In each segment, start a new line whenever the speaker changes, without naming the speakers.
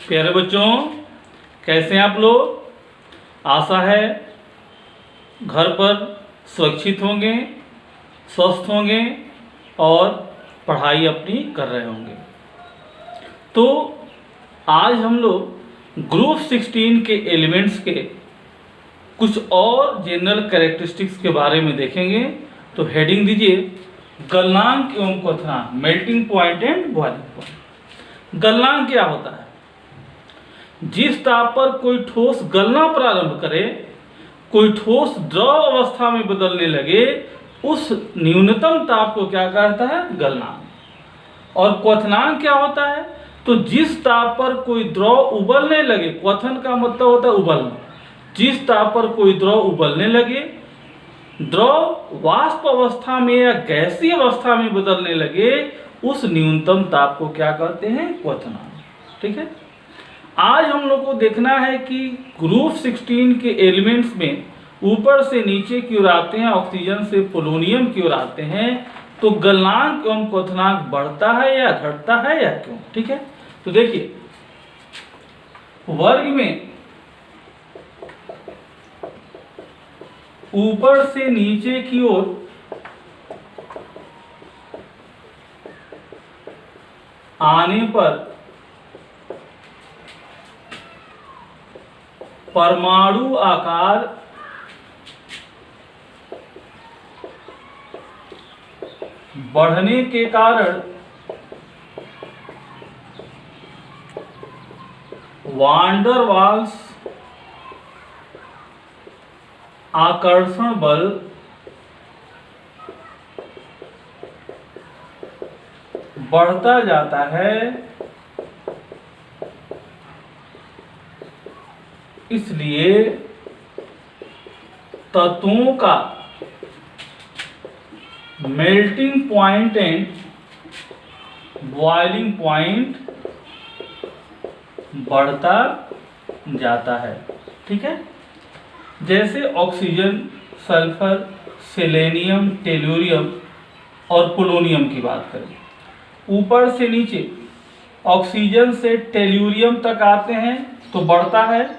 प्यारे बच्चों, कैसे हैं आप लोग? आशा है घर पर सुरक्षित होंगे, स्वस्थ होंगे और पढ़ाई अपनी कर रहे होंगे। तो आज हम लोग ग्रुप 16 के एलिमेंट्स के कुछ और जनरल कैरेक्टरिस्टिक्स के बारे में देखेंगे। तो हेडिंग दीजिए गलनांक एवं क्वथनांक, melting point and boiling point. गलनांक क्या होता है? जिस ताप पर कोई ठोस गलना प्रारंभ करे, कोई ठोस द्रव अवस्था में बदलने लगे, उस न्यूनतम ताप को क्या कहता है? गलनांक। और क्वथनांक क्या होता है? तो जिस ताप पर कोई द्रव उबलने लगे, क्वथन का मतलब होता है उबलना। जिस ताप पर कोई द्रव उबलने लगे, द्रव वाष्प अवस्था में या गैसीय अवस्था में बदलने लगे, उस न्यूनतम ताप को क्या कहते हैं? क्वथनांक। ठीक है। आज हम लोग को देखना है कि ग्रुप 16 के एलिमेंट्स में ऊपर से नीचे की ओर आते हैं, ऑक्सीजन से पोलोनियम की ओर आते हैं, तो गलनांक एवं क्वथनांक बढ़ता है या घटता है या क्यों? ठीक है। तो देखिए वर्ग में ऊपर से नीचे की ओर आने पर परमाणु आकार बढ़ने के कारण वांडर वाल्स आकर्षण बल बढ़ता जाता है। इसलिए तत्वों का melting point and boiling point बढ़ता जाता है। ठीक है। जैसे ऑक्सीजन, सल्फर, सेलेनियम, टेलुरियम और पोलोनियम की बात करें, ऊपर से नीचे ऑक्सीजन से टेलुरियम तक आते हैं तो बढ़ता है,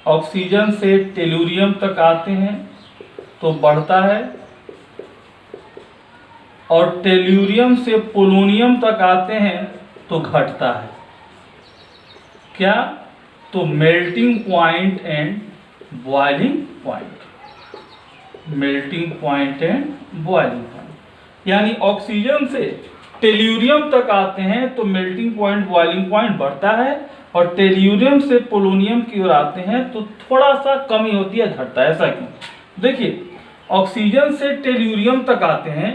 ऑक्सीजन से टेलुरियम तक आते हैं तो बढ़ता है, और टेलुरियम से पोलोनियम तक आते हैं तो घटता है। क्या? तो melting point and boiling point. Melting point and boiling point यानी ऑक्सीजन से टेलुरियम तक आते हैं तो मेल्टिंग पॉइंट, बॉइलिंग पॉइंट बढ़ता है, और टेलुरियम से पोलोनियम की ओर आते हैं तो थोड़ा सा कमी होती है, घटता है। ऐसा क्यों? देखिए ऑक्सीजन से टेलुरियम तक आते हैं,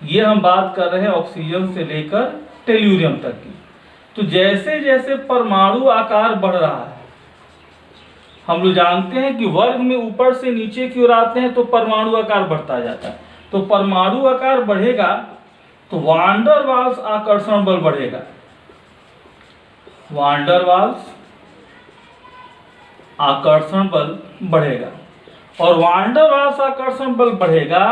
ये हम बात कर रहे हैं ऑक्सीजन से लेकर टेलुरियम तक की। तो जैसे जैसे परमाणु आकार बढ़ रहा है, हम लोग जानते हैं कि वर्ग में ऊपर से नीचे की ओर आते हैं तो परमाणु आकार बढ़ता जाता है। तो परमाणु आकार बढ़ेगा तो वांडर वाल्स आकर्षण बल बढ़ेगा। वांडर वाल्स आकर्षण बल बढ़ेगा, और वांडर वाल्स आकर्षण बल बढ़ेगा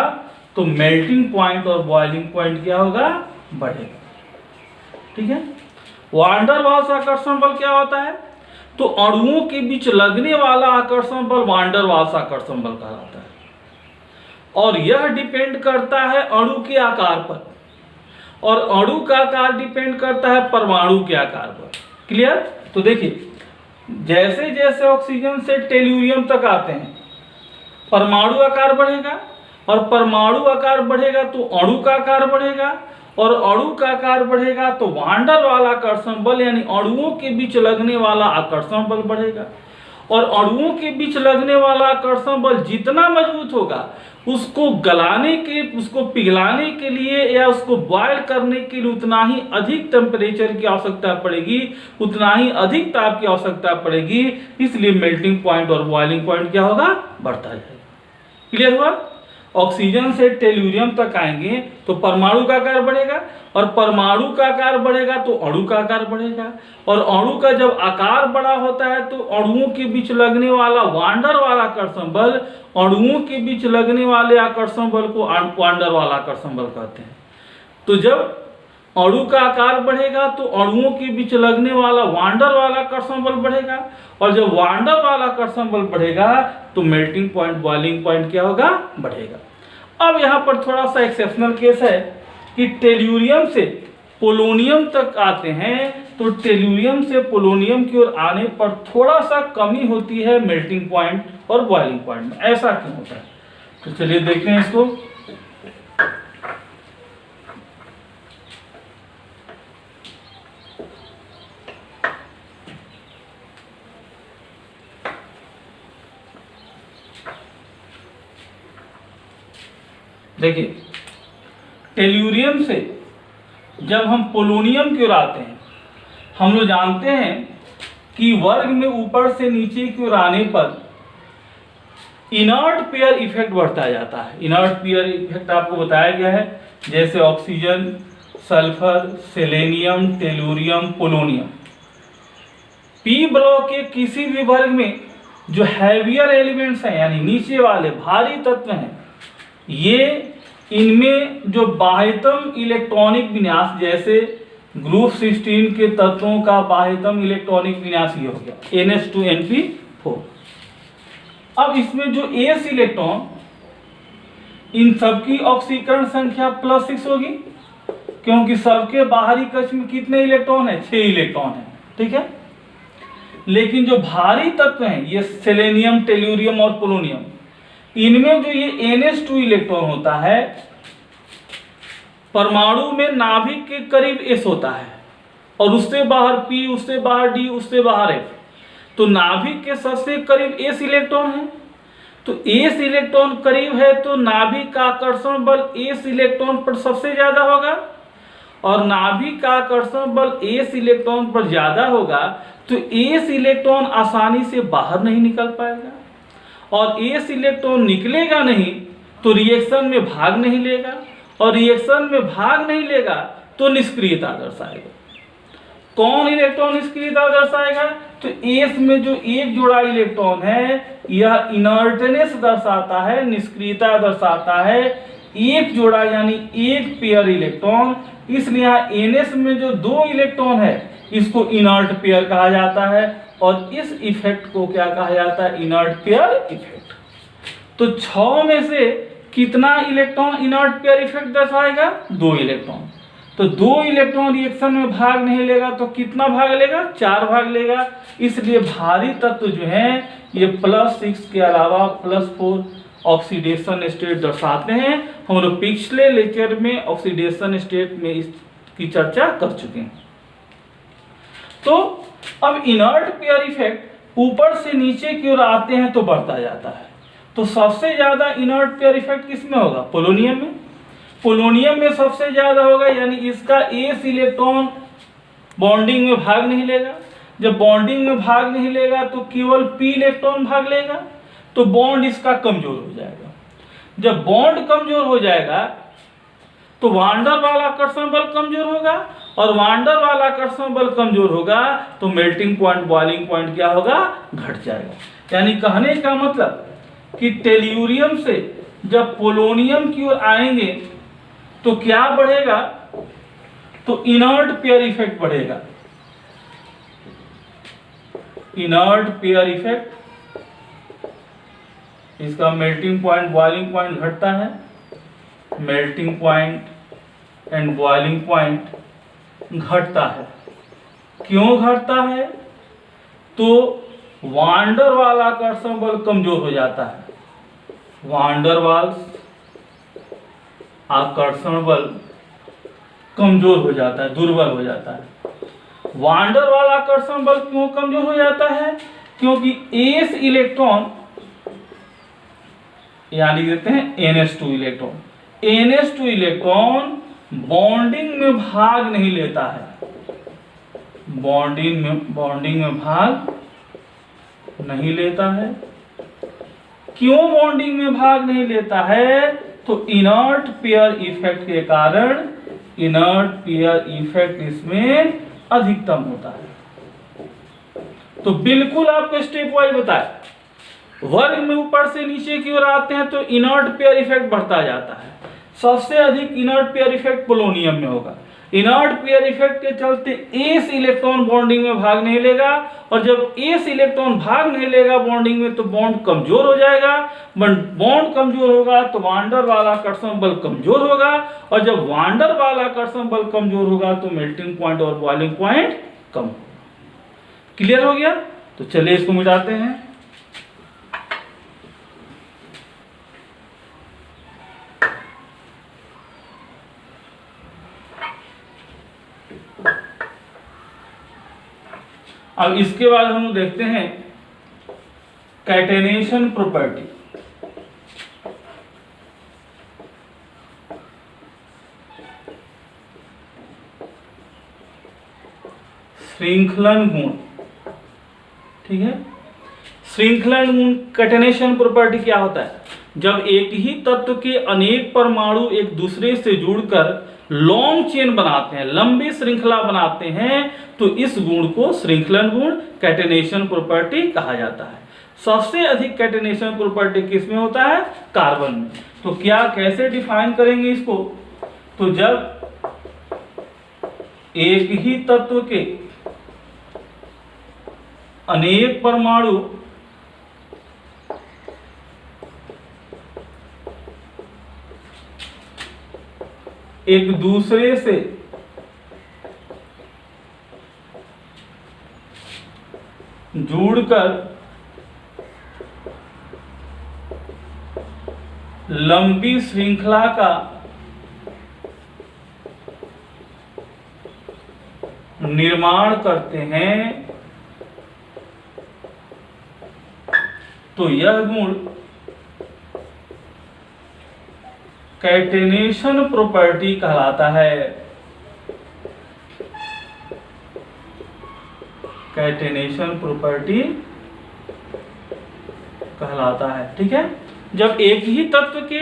तो मेल्टिंग पॉइंट और बॉइलिंग पॉइंट क्या होगा? बढ़ेगा। ठीक है। वांडर वाल्स आकर्षण बल क्या होता है? तो अणुओं के बीच लगने वाला आकर्षण बल वांडर वाल्स आकर्षण बल कहलाता है, और यह डिपेंड करता है अणु के आकार पर, और अणु का आकार डिपेंड करता है परमाणु के आकार पर। क्लियर? तो देखिए जैसे जैसे ऑक्सीजन से टेलुरियम तक आते हैं परमाणु आकार बढ़ेगा, और परमाणु आकार बढ़ेगा तो अणु का आकार बढ़ेगा, और अणु का आकार बढ़ेगा तो वांडर वाला आकर्षण बल यानी अणुओं के बीच लगने वाला आकर्षण बल बढ़ेगा। और अणुओं के बीच लगने वाला आकर्षण बल जितना मजबूत होगा, उसको गलाने के, उसको पिघलाने के लिए या उसको बॉयल करने के लिए उतना ही अधिक टेम्परेचर की आवश्यकता पड़ेगी, उतना ही अधिक ताप की आवश्यकता पड़ेगी। इसलिए मेल्टिंग पॉइंट और बॉइलिंग पॉइंट क्या होगा? बढ़ता जाएगा। क्लियर हुआ? ऑक्सीजन से टेलुरियम तक आएंगे तो परमाणु का आकार बढ़ेगा, और परमाणु का आकार बढ़ेगा तो अणु का आकार बढ़ेगा, और अणु का जब आकार बड़ा होता है तो अणुओं के बीच लगने वाला वांडर वाला आकर्षण बल, अणुओं के बीच लगने वाले आकर्षण बल को वांडर वाला आकर्षण बल कहते हैं। तो जब अणु का आकार बढ़ेगा तो अणुओं के बीच लगने वाला वांडर वाला कर्षण बल बढ़ेगा, और जब वांडर वाला कर्षण बल बढ़ेगा तो मेल्टिंग पॉइंट बॉइलिंग पॉइंट क्या होगा, बढ़ेगा। अब यहाँ पर थोड़ा सा एक्सेप्शनल केस है कि टेल्यूरियम से पोलोनियम तक आते हैं, तो टेल्यूरियम से पोलोनियम की ओर आने पर थोड़ा सा कमी होती है मेल्टिंग पॉइंट और बॉइलिंग पॉइंट में। ऐसा क्यों होता है, तो चलिए देखते हैं इसको। देखिए, टेल्यूरियम से जब हम पोलोनियम की ओर आते हैं, हम लोग जानते हैं कि वर्ग में ऊपर से नीचे की ओर आने पर इनर्ट पेयर इफेक्ट बढ़ता जाता है। इनर्ट पेयर इफेक्ट आपको बताया गया है, जैसे oxygen, sulphur, selenium, tellurium, polonium. P block के किसी भी वर्ग में जो हैवियर एलिमेंट्स हैं, यानी नीचे वाले भारी तत्व हैं, ये इनमें जो बाह्यतम इलेक्ट्रॉनिक विन्यास, जैसे ग्रुप 16 के तत्वों का बाह्यतम इलेक्ट्रॉनिक विन्यास ये हो गया NH2NP4। अब इसमें जो एस इलेक्ट्रॉन, इन सबकी ऑक्सीकरण संख्या +6 होगी, क्योंकि सबके बाहरी कक्ष में कितने इलेक्ट्रॉन है, 6 इलेक्ट्रॉन है, ठीक है। लेकिन जो भारी तत्व हैं, ये सेलेनियम, टेल्यूरियम और पोलोनियम, इनमें जो ये NH2 इलेक्ट्रॉन होता है, परमाणु में नाभिक के करीब S होता है, और उससे बाहर P, उससे बाहर D, उससे बाहर F। तो नाभिक के सबसे करीब S इलेक्ट्रॉन है, तो S इलेक्ट्रॉन करीब है तो नाभिक का आकर्षण बल S इलेक्ट्रॉन पर सबसे ज्यादा होगा, और नाभिक का आकर्षण बल S इलेक्ट्रॉन पर ज्यादा होगा तो S इलेक्ट्रॉन आसानी से बाहर नहीं निकल पाएगा, और S इलेक्ट्रॉन निकलेगा नहीं तो रिएक्शन में भाग नहीं लेगा, और रिएक्शन में भाग नहीं लेगा तो निष्क्रियता दर्शाएगा। कौन इलेक्ट्रॉन निष्क्रियता दर्शाएगा, तो S में जो एक जोड़ा इलेक्ट्रॉन है यह इनर्टनेस दर्शाता है, निष्क्रियता दर्शाता है एक जोड़ा यानी एक पेयर इलेक्ट्रॉन। इसलिए यहाँ NS में जो 2 इलेक्ट्रॉन है इसको इनर्ट पेयर कहा जाता है, और इस इफेक्ट को क्या कहा जाता है, इनर्ट पेयर इफेक्ट। तो 6 में से कितना इलेक्ट्रॉन इनर्ट पेयर इफेक्ट दर्शाएगा, 2 इलेक्ट्रॉन। तो 2 इलेक्ट्रॉन रिएक्शन में भाग नहीं लेगा तो कितना भाग लेगा, 4 भाग लेगा। इसलिए भारी तत्व जो हैं ये +6 के अलावा +4 ऑक्सीडेशन स्टेट दर्शाते हैं। हम लोग पिछले लेक्चर में ऑक्सीडेशन स्टेट में इसकी चर्चा कर चुके हैं। तो अब इनर्ट पेयर इफेक्ट ऊपर से नीचे की ओर आते हैं तो बढ़ता जाता है। तो सबसे ज्यादा इनर्ट पेयर इफेक्ट किसमें होगा, पोलोनियम में। पोलोनियम में सबसे ज्यादा होगा, यानी इसका एस इलेक्ट्रॉन बॉन्डिंग में भाग नहीं लेगा। जब बॉन्डिंग में भाग नहीं लेगा तो केवल पी इलेक्ट्रॉन भाग लेगा, तो बॉन्ड इसका कमजोर हो जाएगा। जब बॉन्ड कमजोर हो जाएगा तो वांडर वाला आकर्षण बल कमजोर होगा, और वांडर वाला आकर्षण बल कमजोर होगा तो मेल्टिंग पॉइंट बॉइलिंग पॉइंट क्या होगा, घट जाएगा। यानी कहने का मतलब कि टेल्यूरियम से जब पोलोनियम की ओर आएंगे तो क्या बढ़ेगा, तो इनर्ट पेयर इफेक्ट बढ़ेगा। इनर्ट पेयर इफेक्ट, इसका मेल्टिंग पॉइंट बॉइलिंग पॉइंट घटता है। Melting point and boiling point घटता है। क्यों घटता है, तो वांडर वाला आकर्षण बल कमजोर हो जाता है। वांडर वाल आकर्षण बल कमजोर हो जाता है, दुर्बल हो जाता है। वांडर वाला आकर्षण बल क्यों कमजोर हो जाता है, क्योंकि एस इलेक्ट्रॉन यानी कहते हैं NH2 electron, NH2 electron bonding में भाग नहीं लेता है। बॉन्डिंग में भाग नहीं लेता है। क्यों बॉन्डिंग में भाग नहीं लेता है, तो इनर्ट पेयर इफेक्ट के कारण इनर्ट पेयर इफेक्ट इसमें अधिकतम होता है। तो बिल्कुल आपको स्टेप वाइज बताए, वर्ग में ऊपर से नीचे की ओर आते हैं तो इनर्ट पेयर इफेक्ट बढ़ता जाता है। सबसे अधिक इनर्ट पेयर इफेक्ट पोलोनियम में होगा, इनर्ट पेयर इफेक्ट के चलते एस इलेक्ट्रॉन बॉन्डिंग में भाग नहीं लेगा, और जब एस इलेक्ट्रॉन भाग नहीं लेगा बॉन्डिंग में तो बॉन्ड कमजोर हो जाएगा। बॉन्ड कमजोर होगा तो वान डेर वाल आकर्षण बल कमजोर होगा, और जब वान डेर वाल आकर्षण बल कमजोर होगा तो मेल्टिंग पॉइंट और बॉइलिंग पॉइंट कम होगा। क्लियर हो गया? तो चलिए इसको मिटाते हैं। अब इसके बाद हम देखते हैं कैटेनेशन प्रॉपर्टी। श्रृंखलन गुण, ठीक है। श्रृंखलन गुण कैटेनेशन प्रॉपर्टी क्या होता है? जब एक ही तत्व के अनेक परमाणु एक दूसरे से जुड़कर लॉन्ग चेन बनाते हैं, लंबी श्रृंखला बनाते हैं, तो इस गुण को श्रृंखलन गुण कैटेनेशन प्रॉपर्टी कहा जाता है। सबसे अधिक कैटेनेशन प्रॉपर्टी किस में होता है? कार्बन में। तो क्या कैसे डिफाइन करेंगे इसको? तो जब एक ही तत्व के अनेक परमाणु एक दूसरे से जुड़कर लंबी श्रृंखला का निर्माण करते हैं, तो यह गुण कैटेनेशन प्रॉपर्टी कहलाता है। कैटेनेशन प्रॉपर्टी कहलाता है, ठीक है। जब एक ही तत्व के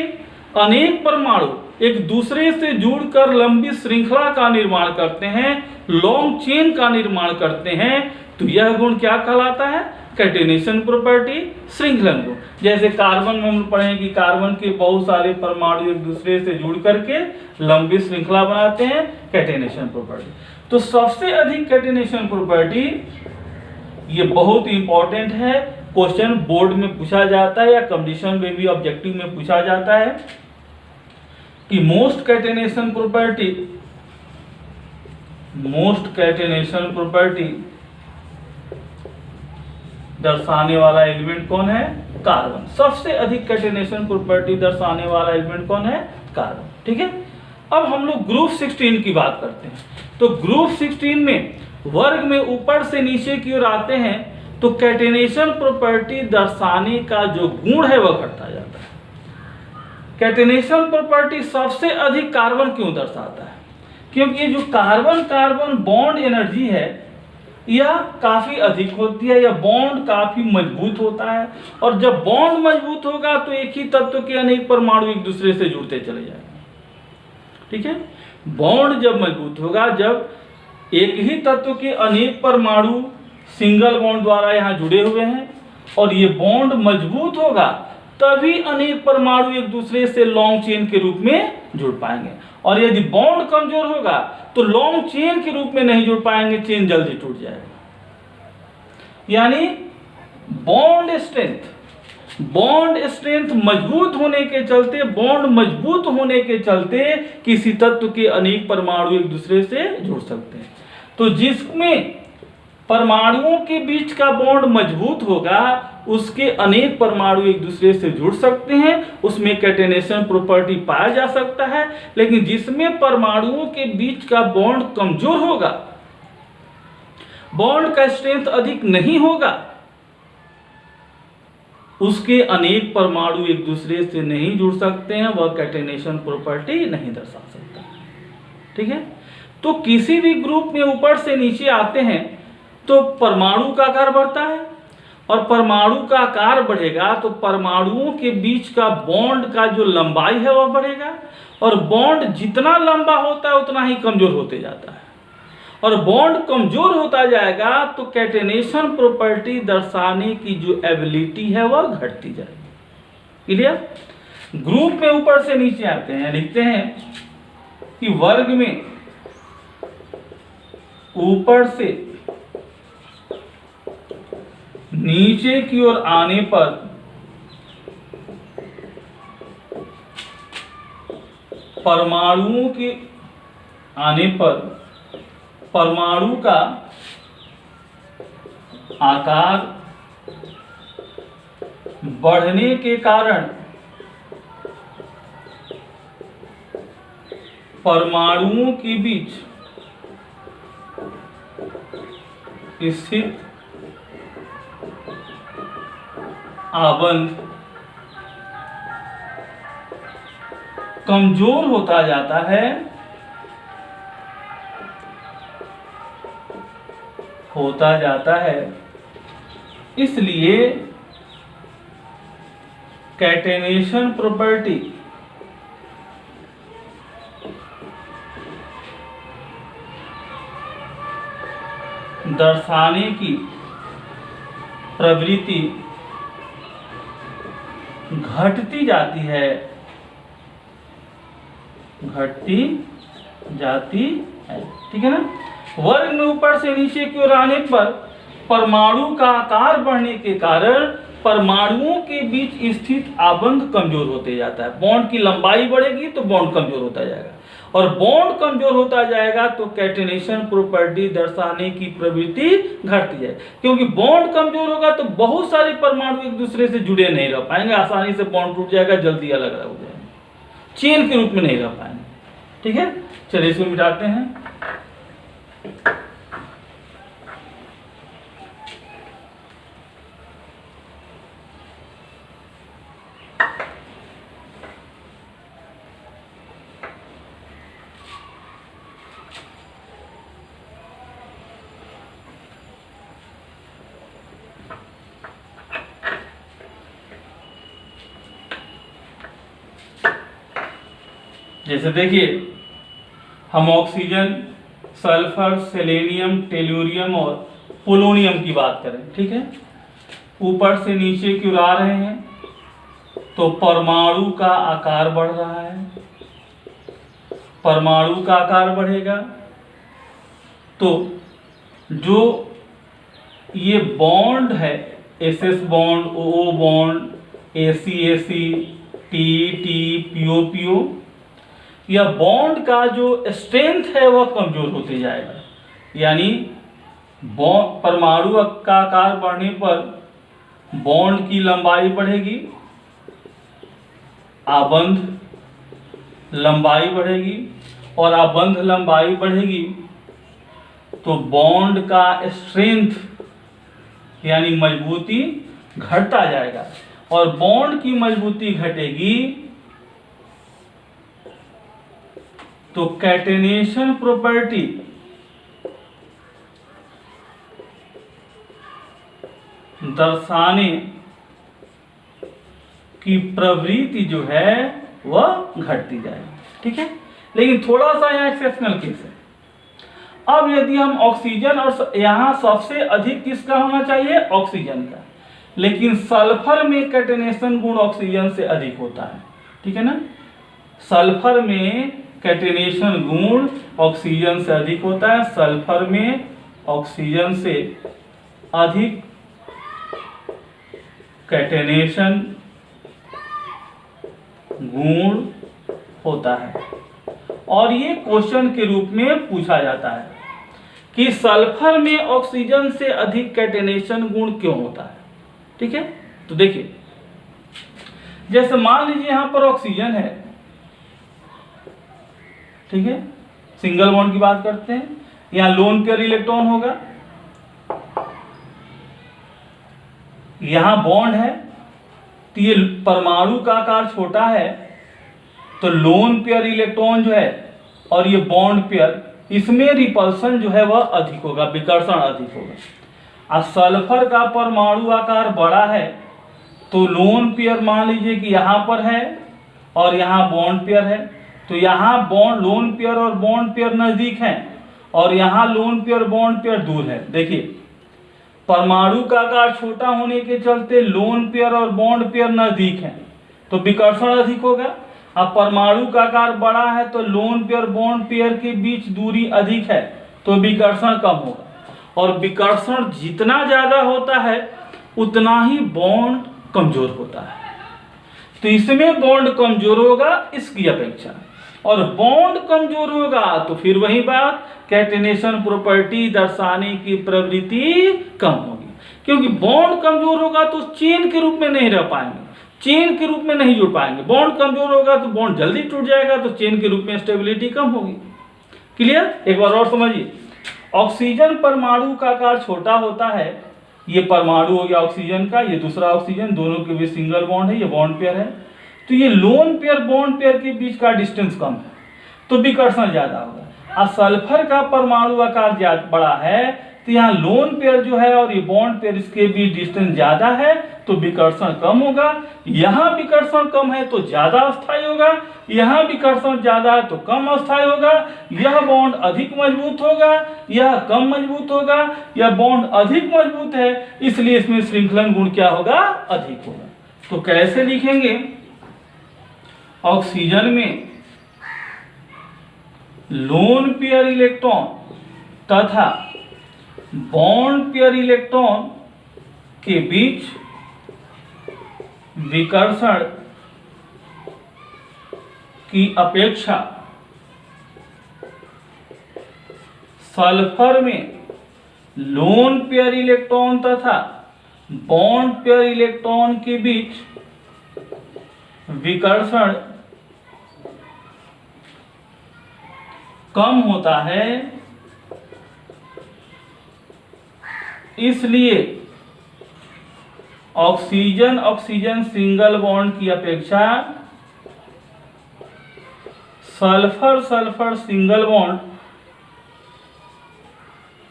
अनेक परमाणु एक दूसरे से जुड़कर लंबी श्रृंखला का निर्माण करते हैं, लॉन्ग चेन का निर्माण करते हैं, तो यह गुण क्या कहलाता है? कैटेनेशन प्रॉपर्टी, श्रृंखलन गुण। जैसे कार्बन में हम पढ़ें कि कार्बन के बहुत सारे परमाणु एक दूसरे से जुड़ करके लंबी श्रृंखला बनाते हैं, कैटेनेशन प्रॉपर्टी। तो सबसे अधिक कैटेनेशन प्रॉपर्टी, ये बहुत इंपॉर्टेंट है, क्वेश्चन बोर्ड में पूछा जाता है या कंडीशन में भी ऑब्जेक्टिव में पूछा जाता है कि मोस्ट कैटेनेशन प्रॉपर्टी दर्शाने वाला एलिमेंट कौन है? कार्बन। सबसे अधिक कैटेनेशन प्रॉपर्टी दर्शाने वाला एलिमेंट कौन है? कार्बन, ठीक है। अब हम लोग ग्रुप 16 की बात करते हैं। तो ग्रुप 16 में वर्ग में ऊपर से नीचे की ओर आते हैं तो कैटेनेशन प्रॉपर्टी दर्शाने का जो गुण है वह घटता जाता है। कैटेनेशन प्रॉपर्टी सबसे अधिक कार्बन क्यों दर्शाता है? क्योंकि ये जो कार्बन कार्बन बॉन्ड एनर्जी है यह काफी अधिक होती है, यह बॉन्ड काफी मजबूत होता है, और जब बॉन्ड मजबूत होगा तो एक ही तत्व के अनेक परमाणु एक दूसरे से जुड़ते चले जाएंगे, ठीक है। बॉन्ड जब मजबूत होगा, जब एक ही तत्व के अनेक परमाणु सिंगल बॉन्ड द्वारा यहाँ जुड़े हुए हैं और ये बॉन्ड मजबूत होगा, तभी अनेक परमाणु एक दूसरे से लॉन्ग चेन के रूप में जुड़ पाएंगे। और यदि बॉन्ड कमजोर होगा तो लॉन्ग चेन के रूप में नहीं जुड़ पाएंगे, चेन जल्दी टूट जाएगा। यानी बॉन्ड स्ट्रेंथ मजबूत होने के चलते, बॉन्ड मजबूत होने के चलते किसी तत्व के अनेक परमाणु एक दूसरे से जुड़ सकते हैं। तो जिसमें परमाणुओं के बीच का बॉन्ड मजबूत होगा उसके अनेक परमाणु एक दूसरे से जुड़ सकते हैं, उसमें कैटेनेशन प्रॉपर्टी पाया जा सकता है। लेकिन जिसमें परमाणुओं के बीच का बॉन्ड कमजोर होगा, बॉन्ड का स्ट्रेंथ अधिक नहीं होगा, उसके अनेक परमाणु एक दूसरे से नहीं जुड़ सकते हैं, वह कैटेनेशन प्रॉपर्टी नहीं दर्शा सकता, ठीक है। तो किसी भी ग्रुप में ऊपर से नीचे आते हैं तो परमाणु का आकार बढ़ता है, और परमाणु का आकार बढ़ेगा तो परमाणुओं के बीच का बॉन्ड का जो लंबाई है वह बढ़ेगा, और बॉन्ड जितना लंबा होता है उतना ही कमजोर होते जाता है, और बॉन्ड कमजोर होता जाएगा तो कैटेनेशन प्रॉपर्टी दर्शाने की जो एबिलिटी है वह घटती जाएगी। क्लियर? ग्रुप में ऊपर से नीचे आते हैं, लिखते हैं कि वर्ग में ऊपर से नीचे की ओर आने पर परमाणुओं के आने पर परमाणु का आकार बढ़ने के कारण परमाणुओं के बीच स्थित आबंध कमजोर होता जाता है इसलिए कैटेनेशन प्रॉपर्टी दर्शाने की प्रवृत्ति घटती जाती है ठीक है ना। वर्ग में ऊपर से नीचे की ओर आने पर परमाणु का आकार बढ़ने के कारण परमाणुओं के बीच स्थित आबंध कमजोर होते जाता है। बॉन्ड की लंबाई बढ़ेगी तो बॉन्ड कमजोर होता जाएगा, और बॉन्ड कमजोर होता जाएगा तो कैटेनेशन प्रॉपर्टी दर्शाने की प्रवृत्ति घटती है। क्योंकि बॉन्ड कमजोर होगा तो बहुत सारे परमाणु एक दूसरे से जुड़े नहीं रह पाएंगे, आसानी से बॉन्ड टूट जाएगा, जल्दी अलग अलग हो जाएंगे, चेन के रूप में नहीं रह पाएंगे। ठीक है, चलिए इसको मिटाते हैं। जैसे देखिए, हम ऑक्सीजन, सल्फर, सेलेनियम, टेलुरियम और पोलोनियम की बात करें, ठीक है, ऊपर से नीचे की ओर आ रहे हैं तो परमाणु का आकार बढ़ रहा है। परमाणु का आकार बढ़ेगा तो जो ये बॉन्ड है, S bond, O bond, AC T PO, यह बॉन्ड का जो स्ट्रेंथ है वह कमजोर होते जाएगा। यानी परमाणु का आकार बढ़ने पर बॉन्ड की लंबाई बढ़ेगी, आबंध लंबाई बढ़ेगी, और आबंध लंबाई बढ़ेगी तो बॉन्ड का स्ट्रेंथ यानी मजबूती घटता जाएगा, और बॉन्ड की मजबूती घटेगी तो कैटेनेशन प्रॉपर्टी दर्शाने की प्रवृत्ति जो है वह घटती जाएगी। ठीक है, लेकिन थोड़ा सा यहाँ एक्सेप्शनल केस है। अब यदि हम ऑक्सीजन, और यहाँ सबसे अधिक किसका होना चाहिए? ऑक्सीजन का, लेकिन सल्फर में कैटेनेशन गुण ऑक्सीजन से अधिक होता है। ठीक है ना, सल्फर में कैटेनेशन गुण ऑक्सीजन से अधिक होता है। सल्फर में ऑक्सीजन से अधिक कैटेनेशन गुण होता है, और ये क्वेश्चन के रूप में पूछा जाता है कि सल्फर में ऑक्सीजन से अधिक कैटेनेशन गुण क्यों होता है। ठीक है, तो देखिए, जैसे मान लीजिए यहां पर ऑक्सीजन है, ठीक है, सिंगल बॉन्ड की बात करते हैं, यहां लोन पेयर इलेक्ट्रॉन होगा, यहां बॉन्ड है, तो ये परमाणु का आकार छोटा है तो लोन पेयर इलेक्ट्रॉन जो है और ये बॉन्ड पेयर, इसमें रिपल्सन जो है वह अधिक होगा, विकर्षण अधिक होगा। और सल्फर का परमाणु आकार बड़ा है तो लोन पेयर मान लीजिए कि यहाँ पर है और यहाँ बॉन्ड पेयर है, तो यहाँ लोन पेयर और बॉन्ड पेयर नजदीक हैं और यहाँ लोन पेयर बॉन्ड पेयर दूर है। देखिए, परमाणु का आकार छोटा होने के चलते लोन पेयर और बॉन्ड पेयर नजदीक हैं तो विकर्षण अधिक होगा। अब परमाणु का आकार बड़ा है तो लोन पेयर बॉन्ड पेयर के बीच दूरी अधिक है तो विकर्षण कम होगा, और विकर्षण जितना ज़्यादा होता है उतना ही बॉन्ड कमजोर होता है। तो इसमें बॉन्ड कमजोर होगा इसकी अपेक्षा, और बॉन्ड कमजोर होगा तो फिर वही बात, कैटेनेशन प्रॉपर्टी दर्शाने की प्रवृत्ति कम होगी, क्योंकि बॉन्ड कमजोर होगा तो चेन के रूप में नहीं रह पाएंगे, चेन के रूप में नहीं जुड़ पाएंगे। बॉन्ड कमजोर होगा तो बॉन्ड जल्दी टूट जाएगा, तो चेन के रूप में स्टेबिलिटी कम होगी। क्लियर? एक बार और समझिए। ऑक्सीजन परमाणु का आकार छोटा होता है, ये परमाणु हो गया ऑक्सीजन का, ये दूसरा ऑक्सीजन, दोनों के बीच सिंगल बॉन्ड है, ये बॉन्ड पेयर है। तो ये लोन पेयर बॉन्ड पेयर के बीच का डिस्टेंस कम है तो विकर्षण ज्यादा होगा। और सल्फर का परमाणु आकार बड़ा है तो यहाँ लोन पेयर जो है और ये बॉन्ड पेयर इसके बीच डिस्टेंस ज्यादा है तो विकर्षण कम होगा। यहाँ विकर्षण कम है तो ज्यादा अस्थायी होगा, यहाँ विकर्षण ज्यादा है तो कम अस्थायी होगा। यह बॉन्ड अधिक मजबूत होगा, यह कम मजबूत होगा। यह बॉन्ड अधिक मजबूत है इसलिए इसमें श्रृंखलन गुण क्या होगा? अधिक होगा। तो कैसे लिखेंगे? ऑक्सीजन में लोन पेयर इलेक्ट्रॉन तथा बॉन्ड पेयर इलेक्ट्रॉन के बीच विकर्षण की अपेक्षा सल्फर में लोन पेयर इलेक्ट्रॉन तथा बॉन्ड पेयर इलेक्ट्रॉन के बीच विकर्षण कम होता है, इसलिए ऑक्सीजन ऑक्सीजन सिंगल बॉन्ड की अपेक्षा सल्फर सल्फर सिंगल बॉन्ड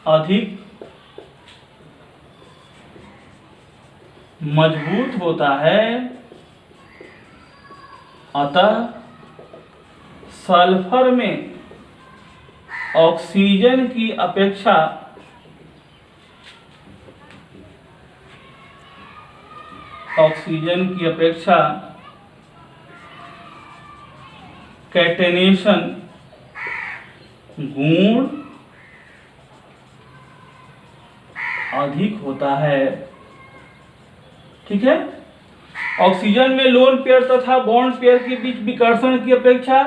अधिक मजबूत होता है। अतः सल्फर में ऑक्सीजन की अपेक्षा कैटेनेशन गुण अधिक होता है। ठीक है? ऑक्सीजन में लोन पेयर तथा बॉन्ड पेयर के बीच विकर्षण की अपेक्षा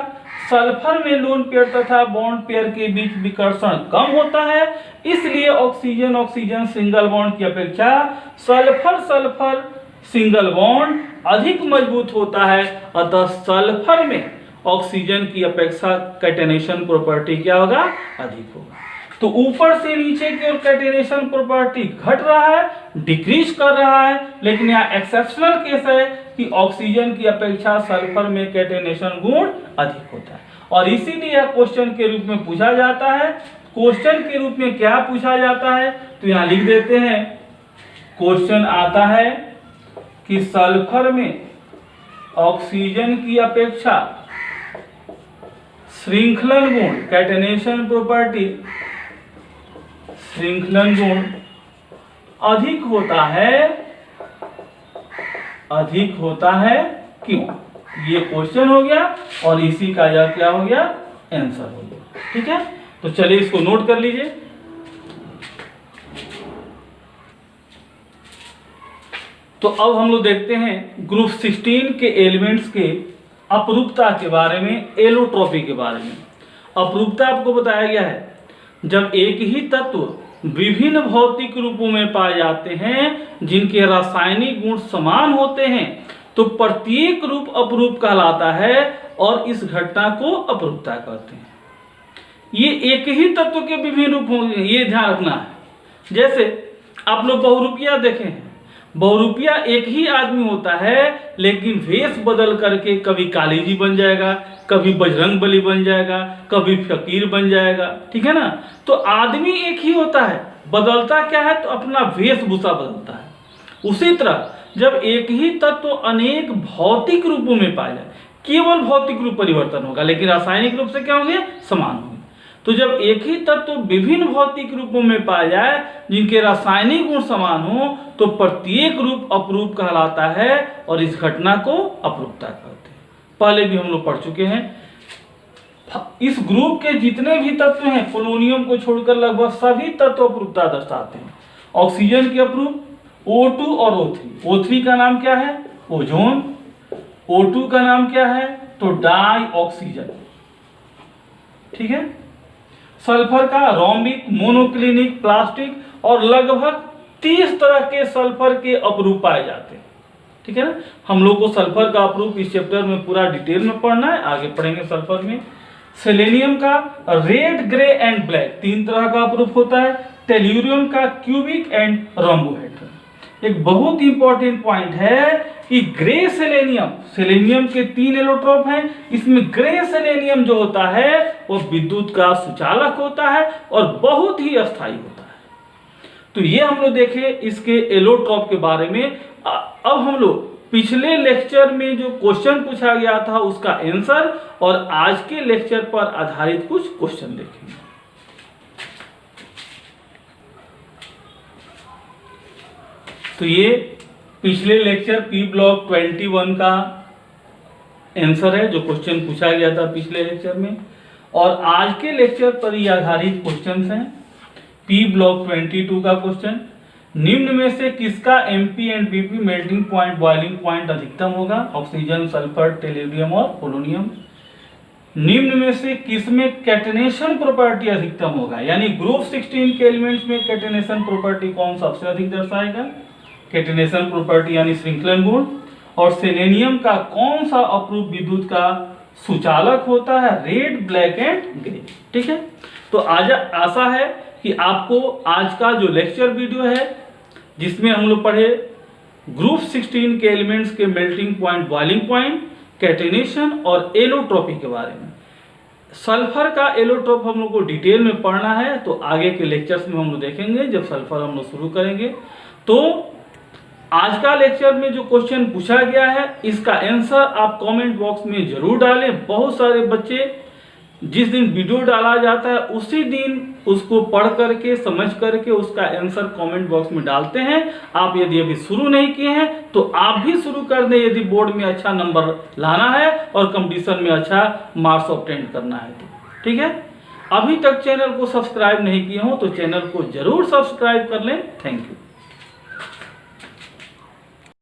सल्फर में लोन पेयर तथा बॉन्ड पेयर के बीच विकर्षण कम होता है, इसलिए ऑक्सीजन ऑक्सीजन सिंगल बॉन्ड की अपेक्षा सल्फर सल्फर सिंगल बॉन्ड अधिक मजबूत होता है। अतः सल्फर में ऑक्सीजन की अपेक्षा कैटेनेशन प्रॉपर्टी क्या होगा? अधिक होगा। तो ऊपर से नीचे की ओर कैटेनेशन प्रॉपर्टी घट रहा है, डिक्रीज कर रहा है, लेकिन यहाँ एक्सेप्शनल केस है कि ऑक्सीजन की अपेक्षा सल्फर में कैटेनेशन गुण अधिक होता है, और इसीलिए यह क्वेश्चन के रूप में पूछा जाता है। क्वेश्चन के रूप में क्या पूछा जाता है तो यहाँ लिख देते हैं। क्वेश्चन आता है कि सल्फर में ऑक्सीजन की अपेक्षा श्रृंखलन गुण कैटेनेशन प्रॉपर्टी श्रृंखलन गुण अधिक होता है क्यों? ये क्वेश्चन हो गया और इसी का यह क्या हो गया? आंसर हो गया। ठीक है? तो चलिए इसको नोट कर लीजिए। तो अब हम लोग देखते हैं ग्रुप 16 के एलिमेंट्स के अपरूपता के बारे में, एलोट्रॉपी के बारे में। अपरूपता आपको बताया गया है जब एक ही तत्व विभिन्न भौतिक रूपों में पाए जाते हैं जिनके रासायनिक गुण समान होते हैं तो प्रत्येक रूप अपरूप कहलाता है और इस घटना को अपरूपता कहते हैं। ये एक ही तत्व के विभिन्न रूप होंगे, ये ध्यान रखना है। जैसे आप लोग बहुरूपिया देखे हैं, बहुरूपिया एक ही आदमी होता है लेकिन वेश बदल करके कभी काली जी बन जाएगा, कभी बजरंग बली बन जाएगा, कभी फकीर बन जाएगा। ठीक है ना? तो आदमी एक ही होता है, बदलता क्या है? तो अपना वेशभूषा बदलता है। उसी तरह जब एक ही तत्व अनेक भौतिक रूपों में पाया जाए, केवल भौतिक रूप परिवर्तन होगा लेकिन रासायनिक रूप से क्या होंगे? समान होंगे। तो जब एक ही तत्व विभिन्न भौतिक रूपों में पाया जाए जिनके रासायनिक गुण समान हो तो प्रत्येक रूप अपरूप कहलाता है और इस घटना को अपरूपता कहते हैं। पहले भी हम लोग पढ़ चुके हैं। इस ग्रुप के जितने भी तत्व हैं पोलोनियम को छोड़कर लगभग सभी तत्व अपरूपता दर्शाते हैं। ऑक्सीजन के अपरूप O2 और O3। O3 का नाम क्या है? ओजोन। O2 का नाम क्या है? तो डाई ऑक्सीजन। ठीक है। सल्फर का रोम्बिक, मोनोक्लिनिक, प्लास्टिक और लगभग 30 तरह के सल्फर के अपरूप पाए जाते हैं। ठीक है ना। हम लोग को सल्फर का अपरूप इस चैप्टर में पूरा डिटेल में पढ़ना है, आगे पढ़ेंगे सल्फर में। सेलेनियम का रेड, ग्रे एंड ब्लैक 3 तरह का अपरूप होता है। टेल्यूरियम का क्यूबिक एंड रोम्बोहेड्रन। एक बहुत इंपॉर्टेंट पॉइंट है कि ग्रे सेलेनियम, सेलेनियम के 3 एलोट्रोप हैं, इसमें ग्रे सेलेनियम जो होता है वो विद्युत का सुचालक होता है और बहुत ही अस्थायी होता है। तो ये हम लोग देखे इसके एलोट्रोप के बारे में। अब हम लोग पिछले लेक्चर में जो क्वेश्चन पूछा गया था उसका आंसर और आज के लेक्चर पर आधारित कुछ क्वेश्चन देखेंगे। तो ये पिछले लेक्चर पी ब्लॉक 21 का आंसर है जो क्वेश्चन पूछा गया था पिछले लेक्चर में, और आज के लेक्चर पर ही आधारित क्वेश्चंस हैं। पी ब्लॉक 22 का क्वेश्चन, निम्न में से किसका MP and BP melting point, boiling point अधिकतम होगा? ऑक्सीजन, सल्फर, टेल्यूरियम और पोलोनियम। निम्न में से किसमें कैटेनेशन प्रॉपर्टी अधिकतम होगा? यानी ग्रुप 16 के एलिमेंट्स में कैटेनेशन प्रॉपर्टी कौन सबसे अधिक दर्शाएगा? कैटेनेशन प्रॉपर्टी यानी श्रृंखलन गुण। और सेलेनियम का कौन सा अपरूप विद्युत का सुचालक होता है? Red, black and grey. ठीक है। तो आज आशा है कि आपको आज का जो लेक्चर वीडियो है जिसमें हम लोग पढ़े ग्रुप 16 के एलिमेंट्स के melting point, boiling point, catenation और एलोट्रोपी के बारे में। सल्फर का एलोट्रोप हम लोग को डिटेल में पढ़ना है, तो आगे के लेक्चर्स में हम लोग देखेंगे जब सल्फर हम लोग शुरू करेंगे। तो आज का लेक्चर में जो क्वेश्चन पूछा गया है इसका आंसर आप कमेंट बॉक्स में जरूर डालें। बहुत सारे बच्चे जिस दिन वीडियो डाला जाता है उसी दिन उसको पढ़ करके, समझ करके उसका आंसर कमेंट बॉक्स में डालते हैं। आप यदि अभी शुरू नहीं किए हैं तो आप भी शुरू कर दें यदि बोर्ड में अच्छा नंबर लाना है और कंपटीशन में अच्छा मार्क्स ऑब्टेन करना है तो। ठीक है। अभी तक चैनल को सब्सक्राइब नहीं किए हो तो चैनल को जरूर सब्सक्राइब कर लें। Thank you.